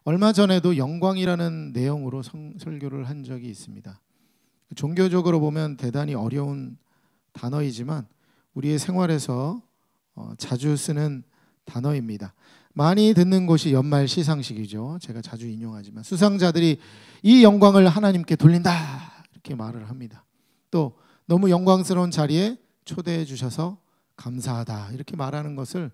얼마 전에도 영광이라는 내용으로 설교를 한 적이 있습니다. 종교적으로 보면 대단히 어려운 단어이지만 우리의 생활에서 자주 쓰는 단어입니다. 많이 듣는 곳이 연말 시상식이죠. 제가 자주 인용하지만 수상자들이 이 영광을 하나님께 돌린다 이렇게 말을 합니다. 또 너무 영광스러운 자리에 초대해 주셔서 감사하다 이렇게 말하는 것을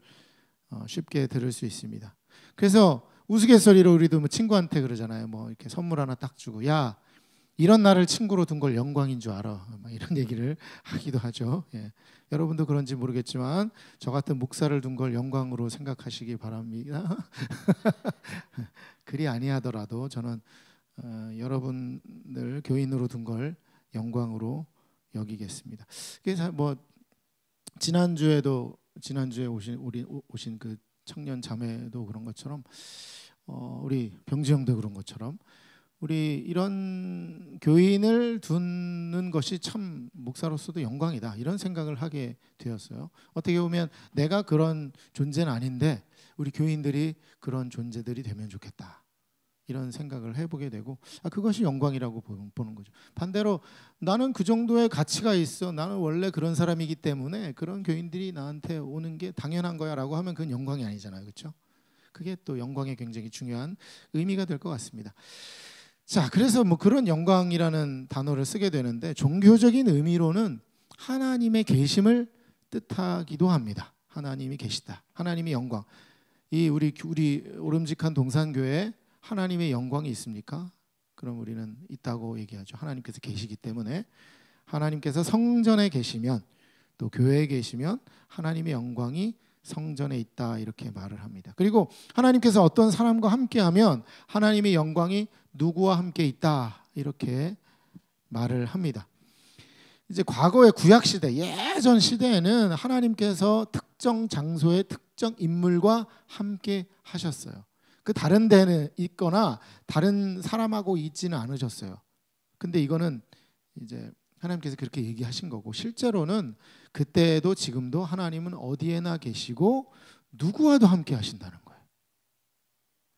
쉽게 들을 수 있습니다. 그래서 우스갯소리로 우리도 뭐 친구한테 그러잖아요. 뭐 이렇게 선물 하나 딱 주고 야 이런 나를 친구로 둔 걸 영광인 줄 알아. 이런 얘기를 하기도 하죠. 예. 여러분도 그런지 모르겠지만 저 같은 목사를 둔 걸 영광으로 생각하시기 바랍니다. 그리 아니하더라도 저는 여러분들 교인으로 둔 걸 영광으로 여기겠습니다. 그래서 뭐 지난주에 오신 그 청년 자매도 그런 것처럼 우리 병지 형도 그런 것처럼 우리 이런 교인을 두는 것이 참 목사로서도 영광이다 이런 생각을 하게 되었어요. 어떻게 보면 내가 그런 존재는 아닌데 우리 교인들이 그런 존재들이 되면 좋겠다 이런 생각을 해보게 되고 그것이 영광이라고 보는 거죠. 반대로 나는 그 정도의 가치가 있어, 나는 원래 그런 사람이기 때문에 그런 교인들이 나한테 오는 게 당연한 거야 라고 하면 그건 영광이 아니잖아요. 그렇죠? 그게 또 영광에 굉장히 중요한 의미가 될 것 같습니다. 자, 그래서 뭐 그런 영광이라는 단어를 쓰게 되는데 종교적인 의미로는 하나님의 계심을 뜻하기도 합니다. 하나님이 계시다. 하나님의 영광. 이 우리 오름직한 동산교회에 하나님의 영광이 있습니까? 그럼 우리는 있다고 얘기하죠. 하나님께서 계시기 때문에 하나님께서 성전에 계시면 또 교회에 계시면 하나님의 영광이 성전에 있다 이렇게 말을 합니다. 그리고 하나님께서 어떤 사람과 함께하면 하나님의 영광이 누구와 함께 있다 이렇게 말을 합니다. 이제 과거의 구약 시대, 예전 시대에는 하나님께서 특정 장소에 특정 인물과 함께 하셨어요. 그 다른 데는 있거나 다른 사람하고 있지는 않으셨어요. 근데 이거는 이제 하나님께서 그렇게 얘기하신 거고 실제로는 그때도 지금도 하나님은 어디에나 계시고 누구와도 함께 하신다는 거예요.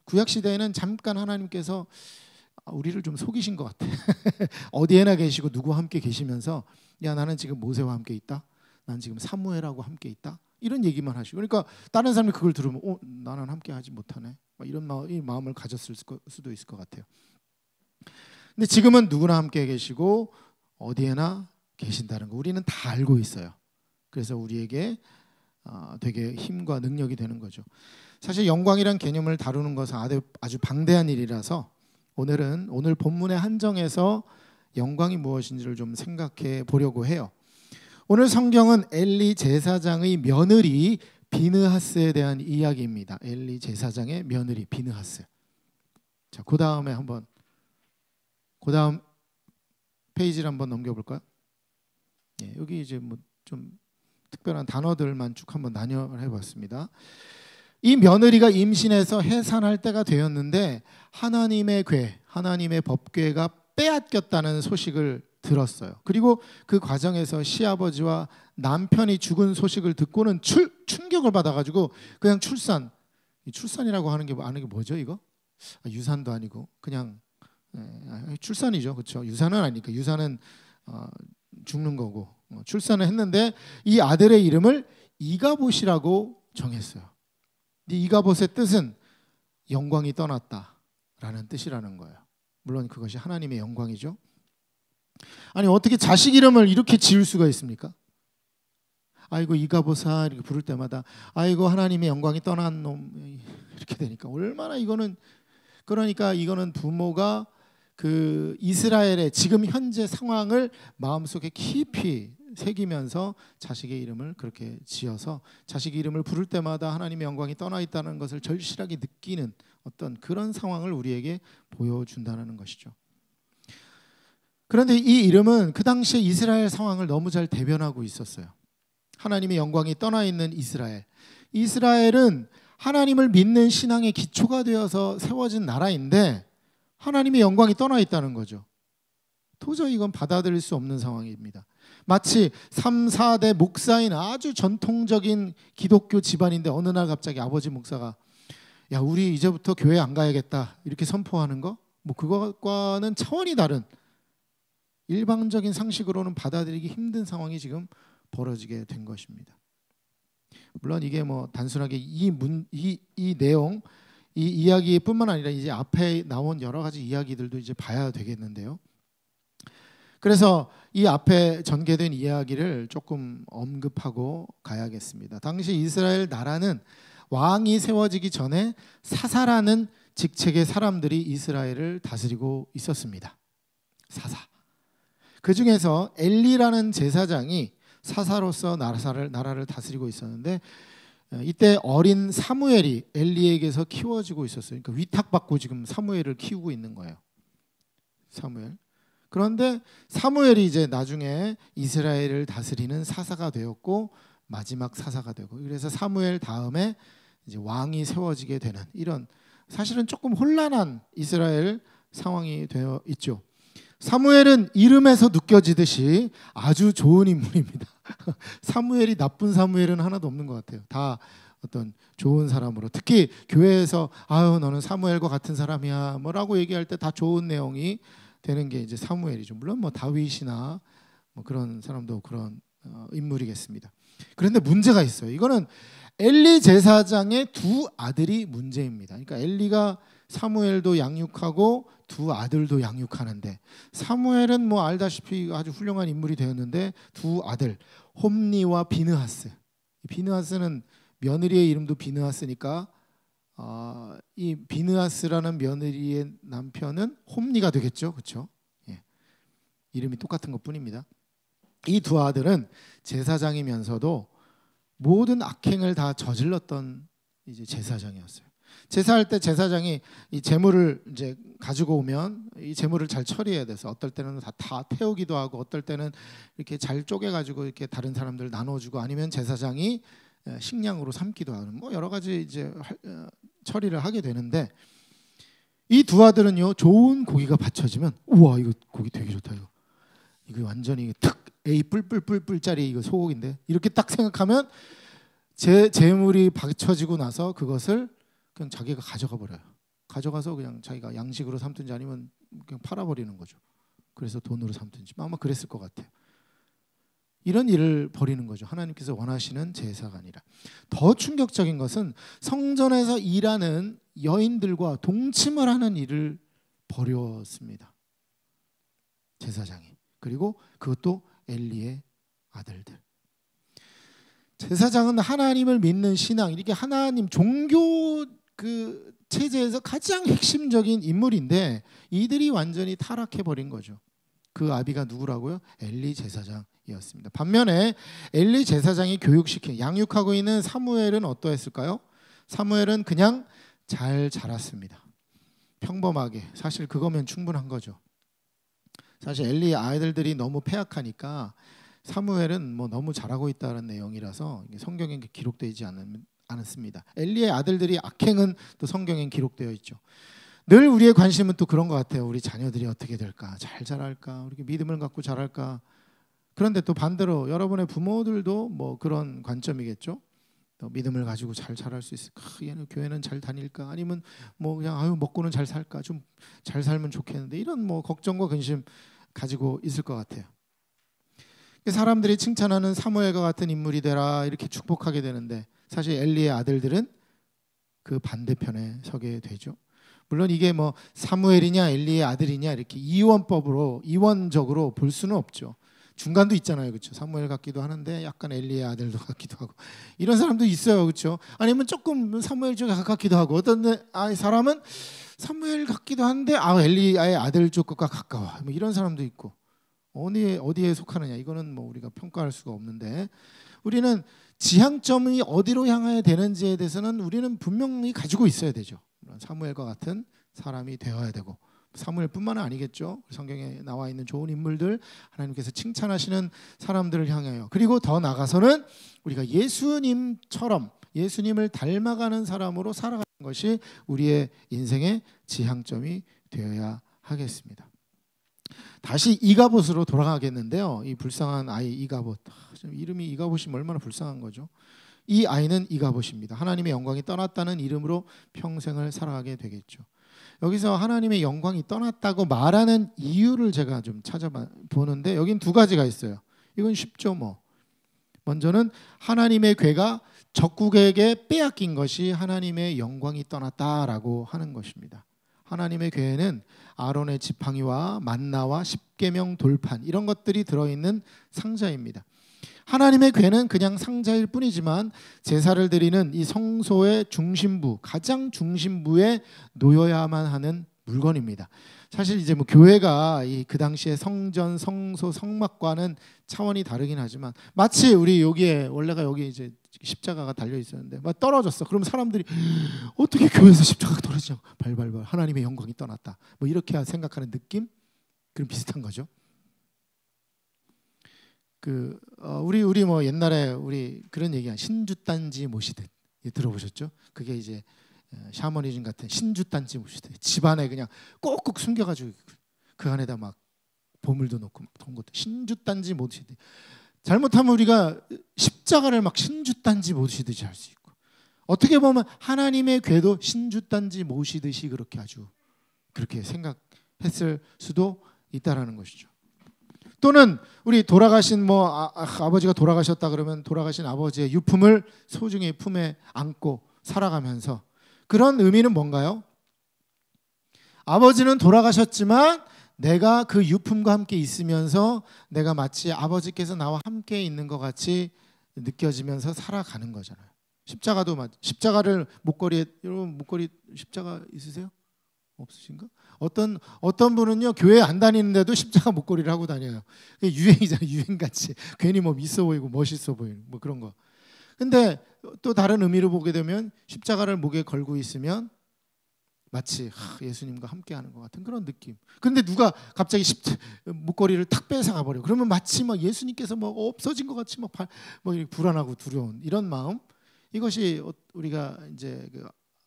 구약 시대에는 잠깐 하나님께서 우리를 좀 속이신 것 같아. 어디에나 계시고 누구와 함께 계시면서 야 나는 지금 모세와 함께 있다. 난 지금 사무엘하고 함께 있다. 이런 얘기만 하시고 그러니까 다른 사람이 그걸 들으면 나는 함께 하지 못하네. 이런 마음을 가졌을 수도 있을 것 같아요. 근데 지금은 누구나 함께 계시고 어디에나 계신다는 거 우리는 다 알고 있어요. 그래서 우리에게 되게 힘과 능력이 되는 거죠. 사실 영광이란 개념을 다루는 것은 아주 방대한 일이라서 오늘 본문의 한정에서 영광이 무엇인지를 좀 생각해 보려고 해요. 오늘 성경은 엘리 제사장의 며느리 비느하스에 대한 이야기입니다. 엘리 제사장의 며느리 비느하스. 자, 그 다음 페이지를 한번 넘겨볼까요? 예, 여기 이제 뭐 좀 특별한 단어들만 쭉 한번 나열을 해봤습니다. 이 며느리가 임신해서 해산할 때가 되었는데 하나님의 법궤가 빼앗겼다는 소식을 들었어요. 그리고 그 과정에서 시아버지와 남편이 죽은 소식을 듣고는 충격을 받아가지고 그냥 출산이라고 하는 게 뭐죠 이거? 유산도 아니고 그냥 출산이죠, 그렇죠? 유산은 아니니까 유산은 죽는 거고 출산을 했는데 이 아들의 이름을 이가봇이라고 정했어요. 이 이가봇의 뜻은 영광이 떠났다라는 뜻이라는 거예요. 물론 그것이 하나님의 영광이죠. 아니 어떻게 자식 이름을 이렇게 지을 수가 있습니까? 아이고 이가봇아 이렇게 부를 때마다 아이고 하나님의 영광이 떠난 놈 이렇게 되니까 얼마나 그러니까 이거는 부모가 그 이스라엘의 지금 현재 상황을 마음속에 깊이 새기면서 자식의 이름을 그렇게 지어서 자식 이름을 부를 때마다 하나님의 영광이 떠나 있다는 것을 절실하게 느끼는 어떤 그런 상황을 우리에게 보여준다는 것이죠. 그런데 이 이름은 그 당시에 이스라엘 상황을 너무 잘 대변하고 있었어요. 하나님의 영광이 떠나 있는 이스라엘은 하나님을 믿는 신앙의 기초가 되어서 세워진 나라인데 하나님의 영광이 떠나 있다는 거죠. 도저히 이건 받아들일 수 없는 상황입니다. 마치 3, 4대 목사인 아주 전통적인 기독교 집안인데 어느 날 갑자기 아버지 목사가 야, 우리 이제부터 교회 안 가야겠다 이렇게 선포하는 거, 뭐 그것과는 차원이 다른 일방적인 상식으로는 받아들이기 힘든 상황이 지금 벌어지게 된 것입니다. 물론 이게 뭐 단순하게 이 내용, 이 이야기뿐만 아니라 이제 앞에 나온 여러 가지 이야기들도 이제 봐야 되겠는데요. 그래서 이 앞에 전개된 이야기를 조금 언급하고 가야겠습니다. 당시 이스라엘 나라는 왕이 세워지기 전에 사사라는 직책의 사람들이 이스라엘을 다스리고 있었습니다. 사사. 그 중에서 엘리라는 제사장이 사사로서 나라를 다스리고 있었는데, 이때 어린 사무엘이 엘리에게서 키워지고 있었어요. 그러니까 위탁받고 지금 사무엘을 키우고 있는 거예요. 사무엘. 그런데 사무엘이 이제 나중에 이스라엘을 다스리는 사사가 되었고 마지막 사사가 되고, 그래서 사무엘 다음에 이제 왕이 세워지게 되는 이런 사실은 조금 혼란한 이스라엘 상황이 되어 있죠. 사무엘은 이름에서 느껴지듯이 아주 좋은 인물입니다. 사무엘이 나쁜 사무엘은 하나도 없는 것 같아요. 다 어떤 좋은 사람으로, 특히 교회에서 아유 너는 사무엘과 같은 사람이야 뭐라고 얘기할 때 다 좋은 내용이 되는 게 이제 사무엘이죠. 물론 뭐 다윗이나 뭐 그런 사람도 그런 인물이겠습니다. 그런데 문제가 있어요. 이거는 엘리 제사장의 두 아들이 문제입니다. 그러니까 엘리가 사무엘도 양육하고 두 아들도 양육하는데, 사무엘은 뭐 알다시피 아주 훌륭한 인물이 되었는데 두 아들 홈니와 비느하스. 비느하스는 며느리의 이름도 비느하스니까 이 비느하스라는 며느리의 남편은 홈니가 되겠죠, 그렇죠? 예. 이름이 똑같은 것뿐입니다. 이 두 아들은 제사장이면서도 모든 악행을 다 저질렀던 이제 제사장이었어요. 제사할 때 제사장이 이 제물을 이제 가지고 오면 이 제물을 잘 처리해야 돼서 어떨 때는 다 태우기도 하고, 어떨 때는 이렇게 잘 쪼개 가지고 이렇게 다른 사람들 나눠주고, 아니면 제사장이 식량으로 삼기도 하는 뭐 여러 가지 이제 처리를 하게 되는데, 이 두 아들은요 좋은 고기가 받쳐지면 우와 이거 고기 되게 좋다, 이거 완전히 탁 A 뿔짜리 이거 소고기인데 이렇게 딱 생각하면 제물이 받쳐지고 나서 그것을 그냥 자기가 가져가 버려요. 가져가서 그냥 자기가 양식으로 삼든지 아니면 그냥 팔아버리는 거죠. 그래서 돈으로 삼든지 아마 그랬을 것 같아요. 이런 일을 벌이는 거죠. 하나님께서 원하시는 제사가 아니라. 더 충격적인 것은 성전에서 일하는 여인들과 동침을 하는 일을 벌였습니다. 제사장이. 그리고 그것도 엘리의 아들들. 제사장은 하나님을 믿는 신앙, 이렇게 하나님 종교 그 체제에서 가장 핵심적인 인물인데 이들이 완전히 타락해 버린 거죠. 그 아비가 누구라고요? 엘리 제사장이었습니다. 반면에 엘리 제사장이 교육시킨, 양육하고 있는 사무엘은 어떠했을까요? 사무엘은 그냥 잘 자랐습니다. 평범하게. 사실 그거면 충분한 거죠. 사실 엘리의 아이들이 너무 패악하니까 사무엘은 뭐 너무 잘하고 있다는 내용이라서 성경에 기록되지 않았습니다. 엘리의 아들들이 악행은 또 성경에 기록되어 있죠. 늘 우리의 관심은 또 그런 것 같아요. 우리 자녀들이 어떻게 될까? 잘 자랄까? 우리 믿음을 갖고 자랄까? 그런데 또 반대로 여러분의 부모들도 뭐 그런 관점이겠죠. 또 믿음을 가지고 잘 자랄 수 있을까? 얘는 교회는 잘 다닐까? 아니면 뭐 그냥 아유 먹고는 잘 살까? 좀 잘 살면 좋겠는데, 이런 뭐 걱정과 근심 가지고 있을 것 같아요. 사람들이 칭찬하는 사무엘과 같은 인물이 되라 이렇게 축복하게 되는데, 사실 엘리의 아들들은 그 반대편에 서게 되죠. 물론 이게 뭐 사무엘이냐 엘리의 아들이냐 이렇게 이원적으로 볼 수는 없죠. 중간도 있잖아요, 그렇죠? 사무엘 같기도 하는데 약간 엘리의 아들도 같기도 하고, 이런 사람도 있어요, 그렇죠? 아니면 조금 사무엘 쪽에 가깝기도 하고, 어떤 사람은 사무엘 같기도 한데 엘리의 아들 쪽과 가까워, 뭐 이런 사람도 있고, 어디에 속하느냐 이거는 뭐 우리가 평가할 수가 없는데, 우리는 지향점이 어디로 향해야 되는지에 대해서는 우리는 분명히 가지고 있어야 되죠. 사무엘과 같은 사람이 되어야 되고, 사무엘뿐만 아니겠죠. 성경에 나와 있는 좋은 인물들, 하나님께서 칭찬하시는 사람들을 향하여, 그리고 더 나아가서는 우리가 예수님처럼 예수님을 닮아가는 사람으로 살아가는 것이 우리의 인생의 지향점이 되어야 하겠습니다. 다시 이가봇으로 돌아가겠는데요. 이 불쌍한 아이 이가봇, 이름이 이가봇이면 얼마나 불쌍한 거죠. 이 아이는 이가봇입니다. 하나님의 영광이 떠났다는 이름으로 평생을 살아가게 되겠죠. 여기서 하나님의 영광이 떠났다고 말하는 이유를 제가 좀 찾아보는데 여긴 두 가지가 있어요. 이건 쉽죠 뭐. 먼저는 하나님의 궤가 적국에게 빼앗긴 것이 하나님의 영광이 떠났다라고 하는 것입니다. 하나님의 궤에는 아론의 지팡이와 만나와 십계명 돌판 이런 것들이 들어있는 상자입니다. 하나님의 궤는 그냥 상자일 뿐이지만 제사를 드리는 이 성소의 중심부, 가장 중심부에 놓여야만 하는 물건입니다. 사실 이제 뭐 교회가 그 당시에 성전, 성소, 성막과는 차원이 다르긴 하지만 마치 우리 여기에 원래가 여기 이제 십자가가 달려 있었는데 막 떨어졌어. 그럼 사람들이 어떻게 교회에서 십자가가 떨어지냐? 발발발 하나님의 영광이 떠났다. 뭐 이렇게 생각하는 느낌? 그럼 비슷한 거죠. 우리 뭐 옛날에 우리 그런 얘기한 신주단지 모시듯 들어보셨죠? 그게 이제 샤머니즘 같은 신주단지 모시듯 집안에 그냥 꼭꼭 숨겨가지고 그 안에다 막 보물도 넣고 그런 것도 신주단지 모시듯 잘못하면 우리가 십자가를 막 신주단지 모시듯이 할 수 있고 어떻게 보면 하나님의 궤도 신주단지 모시듯이 그렇게 아주 그렇게 생각했을 수도 있다라는 것이죠. 또는 우리 돌아가신 아버지가 돌아가셨다 그러면 돌아가신 아버지의 유품을 소중히 품에 안고 살아가면서 그런 의미는 뭔가요? 아버지는 돌아가셨지만 내가 그 유품과 함께 있으면서 내가 마치 아버지께서 나와 함께 있는 것 같이 느껴지면서 살아가는 거잖아요. 십자가도 십자가를 목걸이에 여러분 목걸이 십자가 있으세요? 없으신가? 어떤 분은요 교회 안 다니는데도 십자가 목걸이를 하고 다녀요. 유행이잖아요. 유행같이 괜히 뭐 있어 보이고 멋있어 보이는 뭐 그런 거. 근데 또 다른 의미로 보게 되면 십자가를 목에 걸고 있으면 마치 예수님과 함께하는 것 같은 그런 느낌. 그런데 누가 갑자기 목걸이를 탁 뺏어가 버려. 그러면 마치 막 예수님께서 뭐 없어진 것 같이 막 불안하고 두려운 이런 마음. 이것이 우리가 이제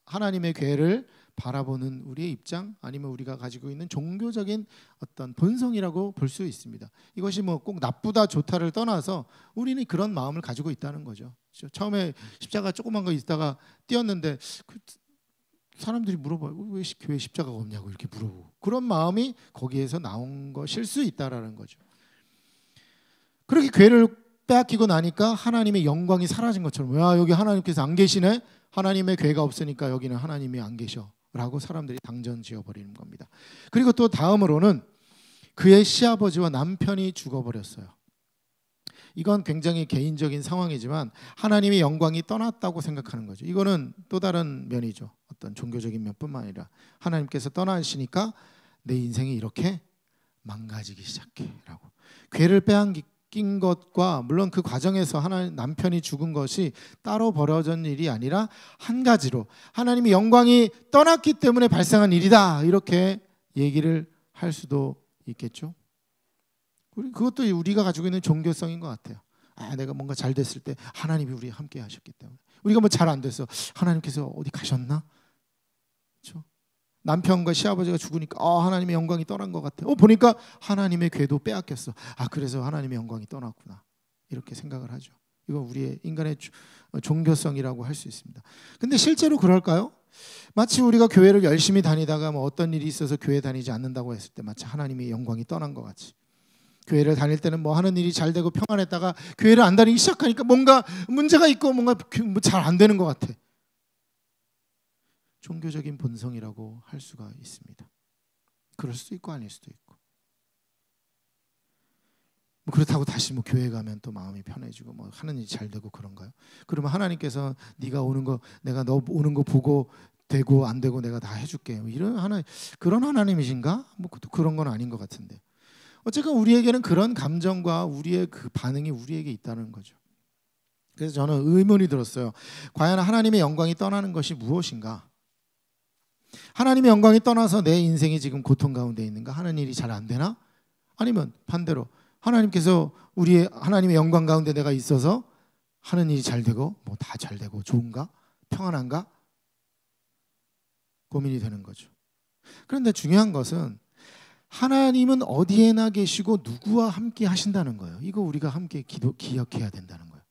하나님의 궤를 바라보는 우리의 입장 아니면 우리가 가지고 있는 종교적인 어떤 본성이라고 볼 수 있습니다. 이것이 뭐 꼭 나쁘다 좋다를 떠나서 우리는 그런 마음을 가지고 있다는 거죠. 처음에 십자가 조그만 거 있다가 띄었는데 사람들이 물어봐요. 왜 교회 십자가가 없냐고 이렇게 물어보고 그런 마음이 거기에서 나온 것일 수 있다라는 거죠. 그렇게 궤를 빼앗기고 나니까 하나님의 영광이 사라진 것처럼 야 여기 하나님께서 안 계시네. 하나님의 궤가 없으니까 여기는 하나님이 안 계셔 라고 사람들이 당전 지어버리는 겁니다. 그리고 또 다음으로는 그의 시아버지와 남편이 죽어버렸어요. 이건 굉장히 개인적인 상황이지만 하나님의 영광이 떠났다고 생각하는 거죠. 이거는 또 다른 면이죠. 어떤 종교적인 면뿐만 아니라 하나님께서 떠나시니까 내 인생이 이렇게 망가지기 시작해 라고. 궤를 빼앗긴 것과 물론 그 과정에서 남편이 죽은 것이 따로 벌어진 일이 아니라 한 가지로 하나님의 영광이 떠났기 때문에 발생한 일이다 이렇게 얘기를 할 수도 있겠죠. 그것도 우리가 가지고 있는 종교성인 것 같아요. 내가 뭔가 잘 됐을 때 하나님이 우리 함께 하셨기 때문에 우리가 뭐 잘 안 됐어 하나님께서 어디 가셨나? 그렇죠? 남편과 시아버지가 죽으니까 하나님의 영광이 떠난 것 같아. 보니까 하나님의 궤도 빼앗겼어. 그래서 하나님의 영광이 떠났구나. 이렇게 생각을 하죠. 이거 우리의 인간의 종교성이라고 할 수 있습니다. 근데 실제로 그럴까요? 마치 우리가 교회를 열심히 다니다가 뭐 어떤 일이 있어서 교회 다니지 않는다고 했을 때 마치 하나님의 영광이 떠난 것 같이 교회를 다닐 때는 뭐 하는 일이 잘 되고 평안했다가 교회를 안 다니기 시작하니까 뭔가 문제가 있고 뭔가 잘 안 되는 것 같아. 종교적인 본성이라고 할 수가 있습니다. 그럴 수도 있고 아닐 수도 있고. 그렇다고 다시 뭐 교회 가면 또 마음이 편해지고 뭐 하는 일이 잘 되고 그런가요? 그러면 하나님께서 네가 오는 거 내가 너 오는 거 보고 되고 안 되고 내가 다 해줄게. 이런 그런 하나님이신가? 뭐 그런 건 아닌 것 같은데. 어쨌든 우리에게는 그런 감정과 우리의 그 반응이 우리에게 있다는 거죠. 그래서 저는 의문이 들었어요. 과연 하나님의 영광이 떠나는 것이 무엇인가? 하나님의 영광이 떠나서 내 인생이 지금 고통 가운데 있는가? 하는 일이 잘 안 되나? 아니면 반대로 하나님께서 하나님의 영광 가운데 내가 있어서 하는 일이 잘 되고 뭐 다 잘 되고 좋은가? 평안한가? 고민이 되는 거죠. 그런데 중요한 것은 하나님은 어디에나 계시고 누구와 함께 하신다는 거예요. 이거 우리가 함께 기억해야 된다는 거예요.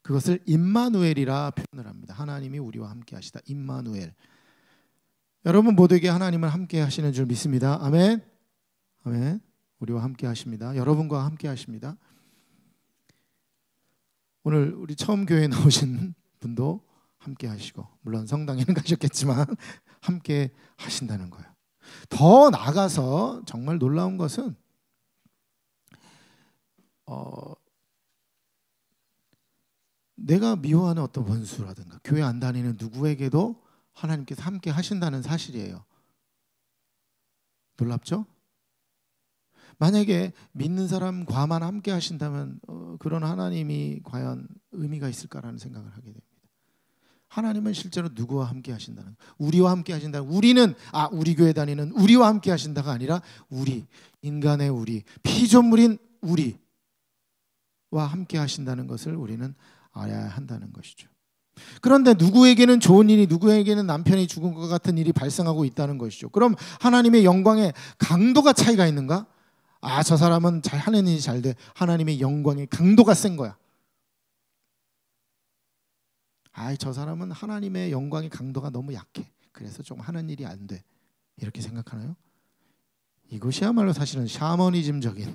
그것을 임마누엘이라 표현을 합니다. 하나님이 우리와 함께 하시다. 임마누엘. 여러분 모두에게 하나님은 함께 하시는 줄 믿습니다. 아멘. 아멘. 우리와 함께 하십니다. 여러분과 함께 하십니다. 오늘 우리 처음 교회에 나오신 분도 함께 하시고, 물론 성당에는 가셨겠지만 함께 하신다는 거예요. 더 나아가서 정말 놀라운 것은 내가 미워하는 어떤 원수라든가 교회 안 다니는 누구에게도 하나님께서 함께 하신다는 사실이에요. 놀랍죠? 만약에 믿는 사람과만 함께 하신다면 그런 하나님이 과연 의미가 있을까라는 생각을 하게 됩니다. 하나님은 실제로 누구와 함께 하신다는, 우리와 함께 하신다는, 우리는 우리 교회 다니는 우리와 함께 하신다가 아니라 우리, 인간의 우리, 피조물인 우리와 함께 하신다는 것을 우리는 알아야 한다는 것이죠. 그런데 누구에게는 좋은 일이, 누구에게는 남편이 죽은 것 같은 일이 발생하고 있다는 것이죠. 그럼 하나님의 영광의 강도가 차이가 있는가? 저 사람은 잘 하는 일이 잘 돼. 하나님의 영광의 강도가 센 거야. 저 사람은 하나님의 영광의 강도가 너무 약해. 그래서 좀 하는 일이 안 돼. 이렇게 생각하나요? 이것이야말로 사실은 샤머니즘적인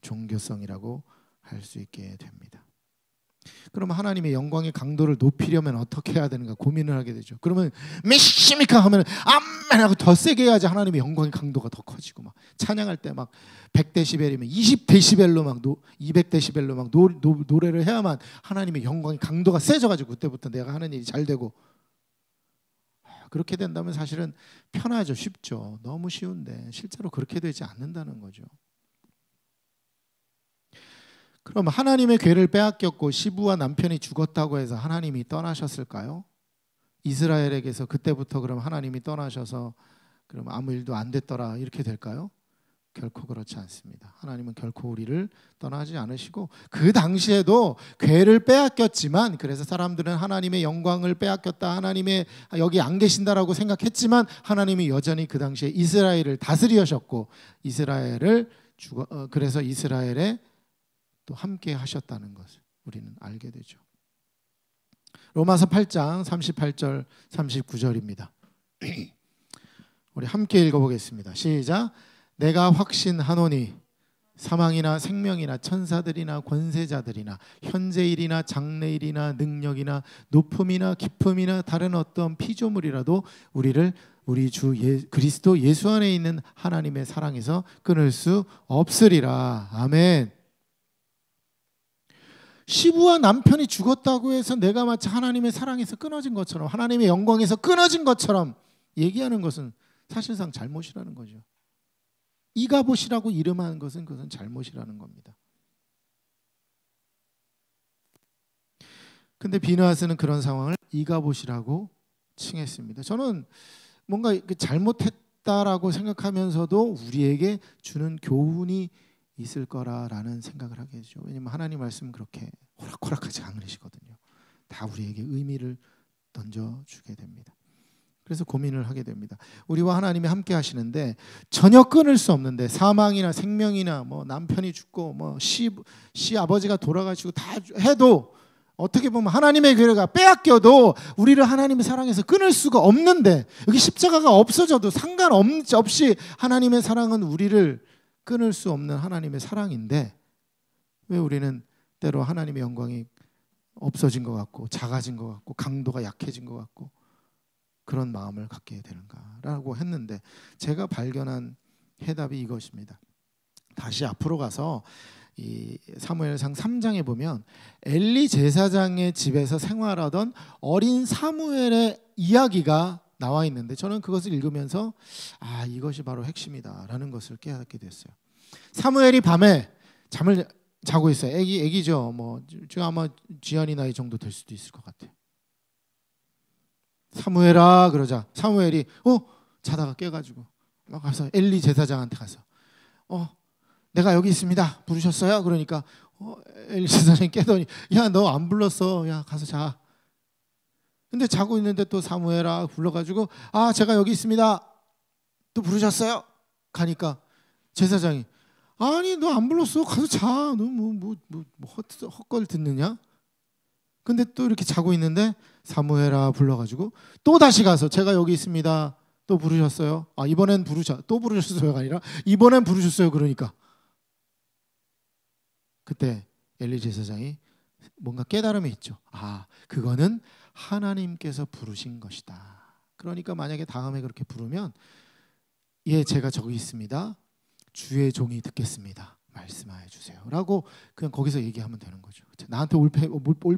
종교성이라고 할 수 있게 됩니다. 그럼 하나님의 영광의 강도를 높이려면 어떻게 해야 되는가 고민을 하게 되죠. 그러면 메시미카 하면 아멘 하고 더 세게 해야지 하나님의 영광의 강도가 더 커지고, 막 찬양할 때 막 100데시벨이면 20데시벨로 막 200데시벨로 막 노래를 해야만 하나님의 영광의 강도가 세져가지고 그때부터 내가 하는 일이 잘 되고, 그렇게 된다면 사실은 편하죠. 쉽죠. 너무 쉬운데 실제로 그렇게 되지 않는다는 거죠. 그럼 하나님의 괴를 빼앗겼고 시부와 남편이 죽었다고 해서 하나님이 떠나셨을까요? 이스라엘에게서 그때부터 그럼 하나님이 떠나셔서 그럼 아무 일도 안 됐더라 이렇게 될까요? 결코 그렇지 않습니다. 하나님은 결코 우리를 떠나지 않으시고, 그 당시에도 괴를 빼앗겼지만, 그래서 사람들은 하나님의 영광을 빼앗겼다, 하나님의 여기 안 계신다라고 생각했지만 하나님이 여전히 그 당시에 이스라엘을 다스리셨고, 그래서 이스라엘에 또 함께 하셨다는 것을 우리는 알게 되죠. 로마서 8장 38절 39절입니다. 우리 함께 읽어보겠습니다. 시작. 내가 확신하노니 사망이나 생명이나 천사들이나 권세자들이나 현재일이나 장래일이나 능력이나 높음이나 깊음이나 다른 어떤 피조물이라도 우리를 우리 주 그리스도 예수 안에 있는 하나님의 사랑에서 끊을 수 없으리라. 아멘. 시부와 남편이 죽었다고 해서 내가 마치 하나님의 사랑에서 끊어진 것처럼, 하나님의 영광에서 끊어진 것처럼 얘기하는 것은 사실상 잘못이라는 거죠. 이가봇이라고 이름한 것은 그것은 잘못이라는 겁니다. 근데 비느하스는 그런 상황을 이가봇이라고 칭했습니다. 저는 뭔가 잘못했다라고 생각하면서도 우리에게 주는 교훈이 있을 거라라는 생각을 하게 되죠. 왜냐하면 하나님 말씀은 그렇게 호락호락하지 않으시거든요. 다 우리에게 의미를 던져주게 됩니다. 그래서 고민을 하게 됩니다. 우리와 하나님이 함께 하시는데 전혀 끊을 수 없는데, 사망이나 생명이나 뭐 남편이 죽고 뭐 시 아버지가 돌아가시고 다 해도, 어떻게 보면 하나님의 괴가 빼앗겨도 우리를 하나님의 사랑에서 끊을 수가 없는데, 여기 십자가가 없어져도 상관없이 하나님의 사랑은 우리를 끊을 수 없는 하나님의 사랑인데, 왜 우리는 때로 하나님의 영광이 없어진 것 같고 작아진 것 같고 강도가 약해진 것 같고 그런 마음을 갖게 되는가라고 했는데, 제가 발견한 해답이 이것입니다. 다시 앞으로 가서 이 사무엘상 3장에 보면 엘리 제사장의 집에서 생활하던 어린 사무엘의 이야기가 나와 있는데, 저는 그것을 읽으면서 이것이 바로 핵심이다라는 것을 깨닫게 됐어요. 사무엘이 밤에 잠을 자고 있어요. 애기죠. 뭐 지금 아마 지안이 나이 정도 될 수도 있을 것 같아요. 사무엘아 그러자 사무엘이 자다가 깨가지고 막 가서 엘리 제사장한테 가서 내가 여기 있습니다. 부르셨어요? 그러니까 엘리 제사장이 깨더니 야 너 안 불렀어. 야 가서 자. 근데 자고 있는데 또 사무엘아 불러가지고 제가 여기 있습니다. 또 부르셨어요? 가니까 제사장이 아니 너 안 불렀어. 가서 자. 너 헛걸 듣느냐? 근데 또 이렇게 자고 있는데 사무엘아 불러가지고 또 다시 가서 제가 여기 있습니다. 또 부르셨어요? 이번엔 또 부르셨어요가 아니라 이번엔 부르셨어요. 그러니까 그때 엘리 제사장이 뭔가 깨달음이 있죠. 그거는 하나님께서 부르신 것이다. 그러니까 만약에 다음에 그렇게 부르면 제가 저기 있습니다. 주의 종이 듣겠습니다. 말씀하여 주세요. 라고 그냥 거기서 얘기하면 되는 거죠. 나한테 올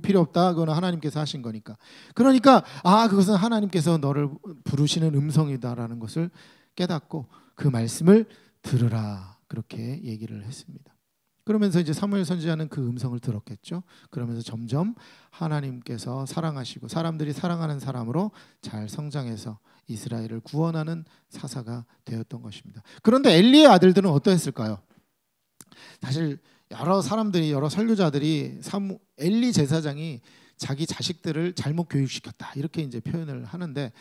필요 없다. 그거는 하나님께서 하신 거니까. 그러니까 그것은 하나님께서 너를 부르시는 음성이다라는 것을 깨닫고 그 말씀을 들으라. 그렇게 얘기를 했습니다. 그러면서 이제 사무엘 선지자는 그 음성을 들었겠죠. 그러면서 점점 하나님께서 사랑하시고 사람들이 사랑하는 사람으로 잘 성장해서 이스라엘을 구원하는 사사가 되었던 것입니다. 그런데 엘리의 아들들은 어떠했을까요? 사실 여러 사람들이, 여러 설교자들이 엘리 제사장이 자기 자식들을 잘못 교육시켰다 이렇게 이제 표현을 하는데,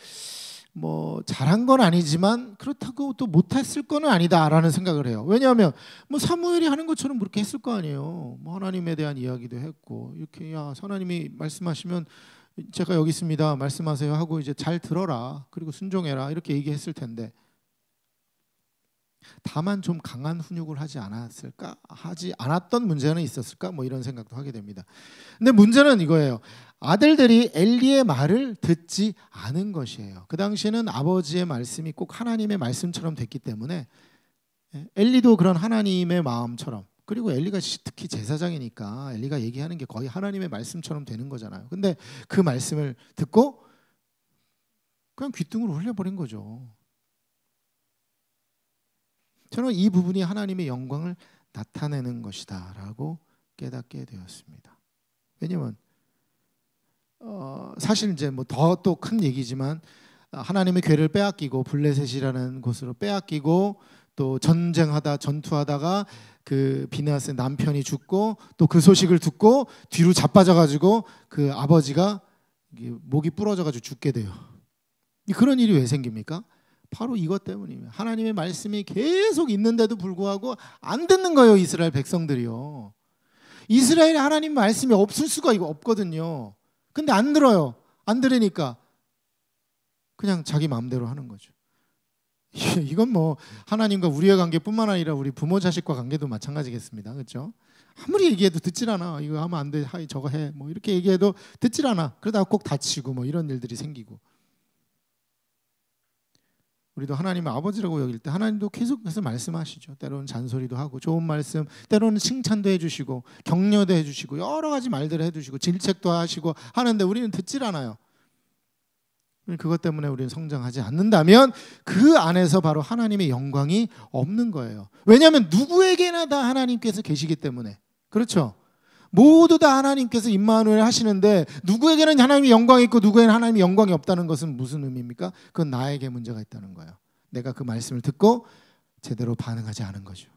뭐 잘한 건 아니지만 그렇다고 또 못했을 거는 아니다라는 생각을 해요. 왜냐하면 뭐 사무엘이 하는 것처럼 그렇게 했을 거 아니에요. 뭐 하나님에 대한 이야기도 했고 이렇게 하나님이 말씀하시면 제가 여기 있습니다. 말씀하세요 하고 이제 잘 들어라. 그리고 순종해라. 이렇게 얘기했을 텐데, 다만 좀 강한 훈육을 하지 않았던 문제는 있었을까? 뭐 이런 생각도 하게 됩니다. 근데 문제는 이거예요. 아들들이 엘리의 말을 듣지 않은 것이에요. 그 당시에는 아버지의 말씀이 꼭 하나님의 말씀처럼 됐기 때문에 엘리도 그런 하나님의 마음처럼, 그리고 엘리가 특히 제사장이니까 엘리가 얘기하는 게 거의 하나님의 말씀처럼 되는 거잖아요. 근데 그 말씀을 듣고 그냥 귓등으로 흘려버린 거죠. 저는 이 부분이 하나님의 영광을 나타내는 것이다 라고 깨닫게 되었습니다. 왜냐하면 사실 이제 뭐 더 또 큰 얘기지만 하나님의 궤를 빼앗기고 블레셋이라는 곳으로 빼앗기고 또 전투하다가 그 비느하스의 남편이 죽고 또 그 소식을 듣고 뒤로 자빠져가지고 그 아버지가 목이 부러져가지고 죽게 돼요. 그런 일이 왜 생깁니까? 바로 이것 때문입니다. 하나님의 말씀이 계속 있는데도 불구하고 안 듣는 거예요. 이스라엘 백성들이요. 이스라엘에 하나님 말씀이 없을 수가 없거든요. 근데 안 들어요. 안 들으니까 그냥 자기 마음대로 하는 거죠. 이건 뭐 하나님과 우리의 관계뿐만 아니라 우리 부모 자식과 관계도 마찬가지겠습니다. 그렇죠? 아무리 얘기해도 듣질 않아. 이거 하면 안 돼. 저거 해. 뭐 이렇게 얘기해도 듣질 않아. 그러다가 꼭 다치고 뭐 이런 일들이 생기고. 우리도 하나님의 아버지라고 여길 때 하나님도 계속해서 말씀하시죠. 때로는 잔소리도 하고 좋은 말씀, 때로는 칭찬도 해주시고 격려도 해주시고 여러 가지 말들을 해주시고 질책도 하시고 하는데 우리는 듣질 않아요. 그것 때문에 우리는 성장하지 않는다면 그 안에서 바로 하나님의 영광이 없는 거예요. 왜냐하면 누구에게나 다 하나님께서 계시기 때문에. 그렇죠? 모두 다 하나님께서 임마누엘 하시는데 누구에게는 하나님의 영광이 있고 누구에게는 하나님의 영광이 없다는 것은 무슨 의미입니까? 그건 나에게 문제가 있다는 거예요. 내가 그 말씀을 듣고 제대로 반응하지 않은 거죠.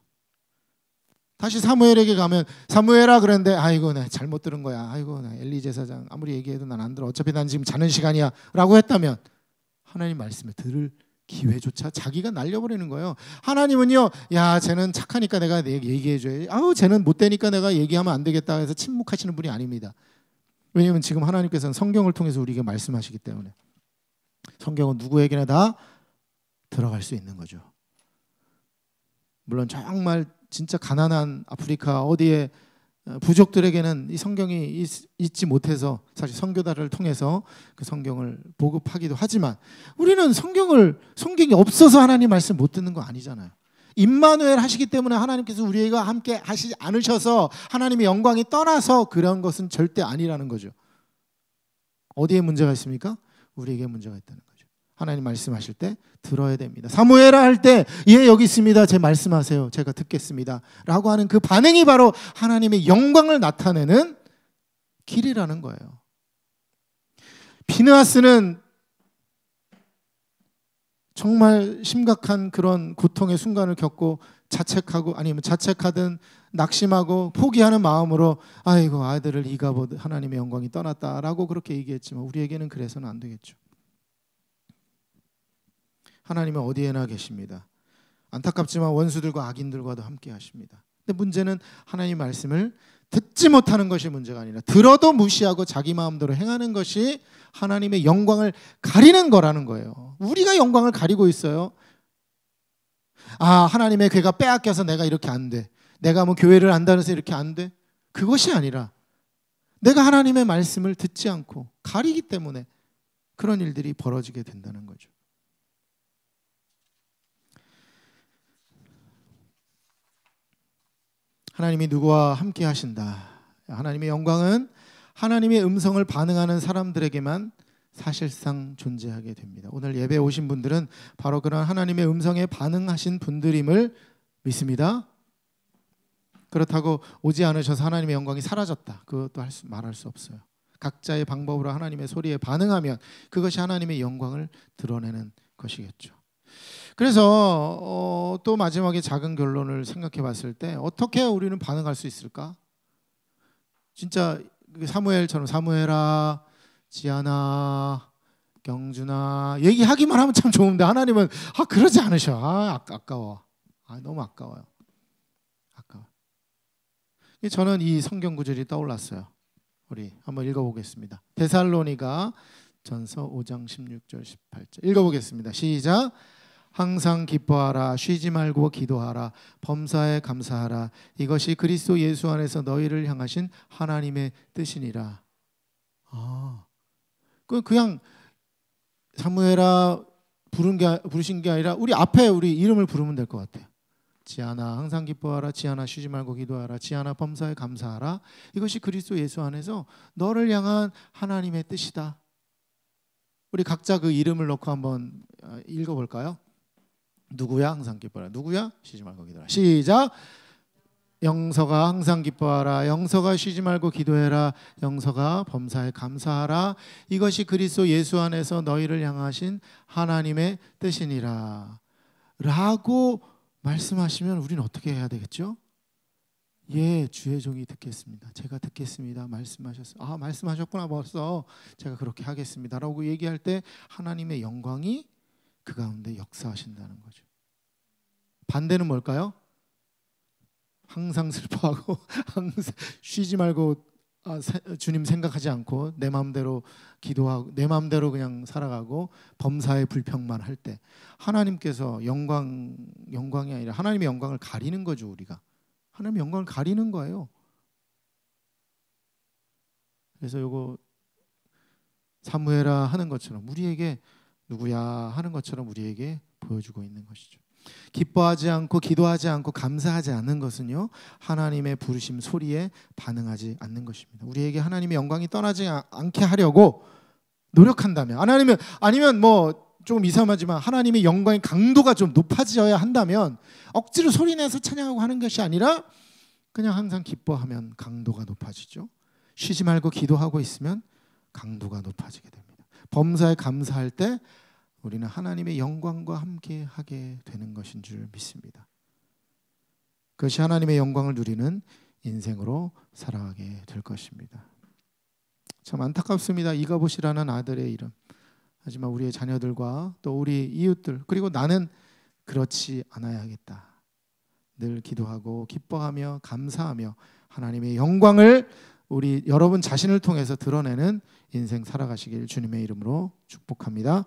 다시 사무엘에게 가면 사무엘아 그랬는데 아이고 나 잘못 들은 거야. 아이고 나 엘리 제사장 아무리 얘기해도 난 안 들어. 어차피 난 지금 자는 시간이야 라고 했다면 하나님 말씀을 들을 기회조차 자기가 날려버리는 거예요. 하나님은요, 야 쟤는 착하니까 내가 얘기해줘야지. 쟤는 못되니까 내가 얘기하면 안 되겠다 해서 침묵하시는 분이 아닙니다. 왜냐하면 지금 하나님께서는 성경을 통해서 우리에게 말씀하시기 때문에 성경은 누구에게나 다 들어갈 수 있는 거죠. 물론 정말 진짜 가난한 아프리카 어디에 부족들에게는 이 성경이 있지 못해서 사실 선교단을 통해서 그 성경을 보급하기도 하지만 우리는 성경이 없어서 하나님 말씀 못 듣는 거 아니잖아요. 임마누엘 하시기 때문에 하나님께서 우리가 함께 하시지 않으셔서 하나님의 영광이 떠나서 그런 것은 절대 아니라는 거죠. 어디에 문제가 있습니까? 우리에게 문제가 있다는 거죠. 하나님 말씀하실 때 들어야 됩니다. 사무엘아 할 때 여기 있습니다. 제 말씀하세요. 제가 듣겠습니다. 라고 하는 그 반응이 바로 하나님의 영광을 나타내는 길이라는 거예요. 비느하스는 정말 심각한 그런 고통의 순간을 겪고 자책하든 낙심하고 포기하는 마음으로 아이고 아들을 이가보듯 하나님의 영광이 떠났다라고 그렇게 얘기했지만 우리에게는 그래서는 안 되겠죠. 하나님은 어디에나 계십니다. 안타깝지만 원수들과 악인들과도 함께 하십니다. 근데 문제는 하나님 말씀을 듣지 못하는 것이 문제가 아니라 들어도 무시하고 자기 마음대로 행하는 것이 하나님의 영광을 가리는 거라는 거예요. 우리가 영광을 가리고 있어요. 하나님의 괴가 빼앗겨서 내가 이렇게 안 돼. 내가 뭐 교회를 안다고 해서 이렇게 안 돼. 그것이 아니라 내가 하나님의 말씀을 듣지 않고 가리기 때문에 그런 일들이 벌어지게 된다는 거죠. 하나님이 누구와 함께 하신다. 하나님의 영광은 하나님의 음성을 반응하는 사람들에게만 사실상 존재하게 됩니다. 오늘 예배에 오신 분들은 바로 그런 하나님의 음성에 반응하신 분들임을 믿습니다. 그렇다고 오지 않으셔서 하나님의 영광이 사라졌다, 그것도 말할 수 없어요. 각자의 방법으로 하나님의 소리에 반응하면 그것이 하나님의 영광을 드러내는 것이겠죠. 그래서 또 마지막에 작은 결론을 생각해 봤을 때 어떻게 우리는 반응할 수 있을까? 진짜 사무엘처럼 사무엘아, 지아나, 경준아 얘기하기만 하면 참 좋은데 하나님은 그러지 않으셔. 아까워. 너무 아까워요. 아까워. 저는 이 성경 구절이 떠올랐어요. 우리 한번 읽어보겠습니다. 데살로니가 전서 5장 16절 18절 읽어보겠습니다. 시작. 항상 기뻐하라, 쉬지 말고 기도하라, 범사에 감사하라. 이것이 그리스도 예수 안에서 너희를 향하신 하나님의 뜻이니라. 그냥 사무엘아 부르신 게 아니라 우리 앞에 우리 이름을 부르면 될 것 같아요. 지아나 항상 기뻐하라, 지아나 쉬지 말고 기도하라, 지아나 범사에 감사하라. 이것이 그리스도 예수 안에서 너를 향한 하나님의 뜻이다. 우리 각자 그 이름을 넣고 한번 읽어볼까요? 누구야? 항상 기뻐하라. 누구야? 쉬지 말고 기도하라. 시작. 영서가 항상 기뻐하라, 영서가 쉬지 말고 기도해라, 영서가 범사에 감사하라. 이것이 그리스도 예수 안에서 너희를 향하신 하나님의 뜻이니라 라고 말씀하시면 우리는 어떻게 해야 되겠죠? 예, 주의 종이 듣겠습니다. 제가 듣겠습니다. 말씀하셨어요. 말씀하셨구나. 벌써 제가 그렇게 하겠습니다 라고 얘기할 때 하나님의 영광이 그 가운데 역사하신다는 거죠. 반대는 뭘까요? 항상 슬퍼하고 항상 쉬지 말고 주님 생각하지 않고 내 마음대로 기도하고 내 마음대로 그냥 살아가고 범사에 불평만 할 때 하나님께서 영광이 아니라 하나님의 영광을 가리는 거죠. 우리가 하나님의 영광을 가리는 거예요. 그래서 요거 사무엘아 하는 것처럼 우리에게 누구야 하는 것처럼 우리에게 보여주고 있는 것이죠. 기뻐하지 않고 기도하지 않고 감사하지 않는 것은요, 하나님의 부르심 소리에 반응하지 않는 것입니다. 우리에게 하나님의 영광이 떠나지 않게 하려고 노력한다면, 아니면 뭐 조금 이상하지만 하나님의 영광의 강도가 좀 높아져야 한다면 억지로 소리내서 찬양하고 하는 것이 아니라 그냥 항상 기뻐하면 강도가 높아지죠. 쉬지 말고 기도하고 있으면 강도가 높아지게 됩니다. 범사에 감사할 때 우리는 하나님의 영광과 함께 하게 되는 것인 줄 믿습니다. 그것이 하나님의 영광을 누리는 인생으로 살아가게 될 것입니다. 참 안타깝습니다. 이가봇이라는 아들의 이름. 하지만 우리의 자녀들과 또 우리 이웃들, 그리고 나는 그렇지 않아야겠다. 늘 기도하고 기뻐하며 감사하며 하나님의 영광을 우리 여러분 자신을 통해서 드러내는 인생 살아가시길 주님의 이름으로 축복합니다.